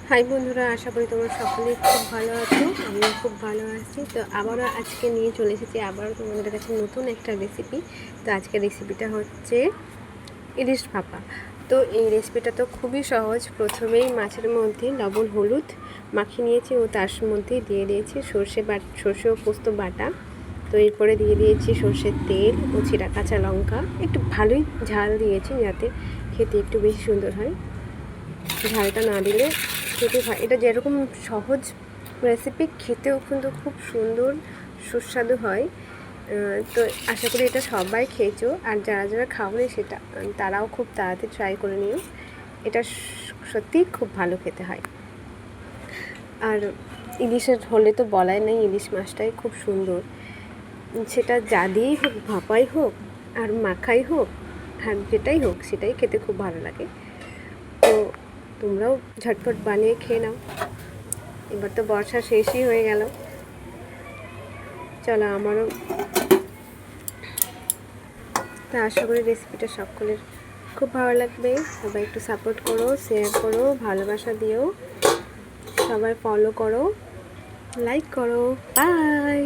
High বন্ধুরা, আশা করি তোমরা সকলেই খুব ভালো আছো। আমিও খুব ভালো আছি। তো আবারও আজকে নিয়ে চলে এসেছি আবারও তোমাদের কাছে নতুন একটা রেসিপি। তো আজকের রেসিপিটা হচ্ছে ইলিশ ভাপা। তো এই রেসিপিটা তো খুবই সহজ। প্রথমেই মাছের মধ্যে লবণ হলুদ মাখিয়ে নিয়েছি ও তার মধ্যে দিয়ে দিয়েছি সর্ষে ও পোস্ত বাটা। তো এরপরে দিয়ে দিয়েছি সর্ষের তেল ও চিরা কাঁচা লঙ্কা। একটু ভালোই ঝাল দিয়েছি যাতে খেতে একটু বেশি সুন্দর হয়। ঝালটা না দিলে খেতে হয়। এটা যেরকম সহজ রেসিপি, খেতেও কিন্তু খুব সুন্দর সুস্বাদু হয়। তো আশা করি এটা সবাই খেয়েছো, আর যারা যারা খাওনি সেটা তারাও খুব তাড়াতাড়ি ট্রাই করে নিও। এটা সত্যিই খুব ভালো খেতে হয়। আর ইলিশের হলে তো বলাই নেই, ইলিশ মাছটাই খুব সুন্দর। সেটা যা দিয়েই হোক, ভাপাই হোক আর মাখাই হোক আর যেটাই হোক, সেটাই খেতে খুব ভালো লাগে। তো তোমরাও ঝটপট বানিয়ে খেয়ে নাও। এবার তো বর্ষা শেষই হয়ে গেল। চলো, আমারও তা আশা করি রেসিপিটা সকলের খুব ভালো লাগবে। সবাই একটু সাপোর্ট করো, শেয়ার করো, ভালোবাসা দিও, সবাই ফলো করো, লাইক করো। বাই।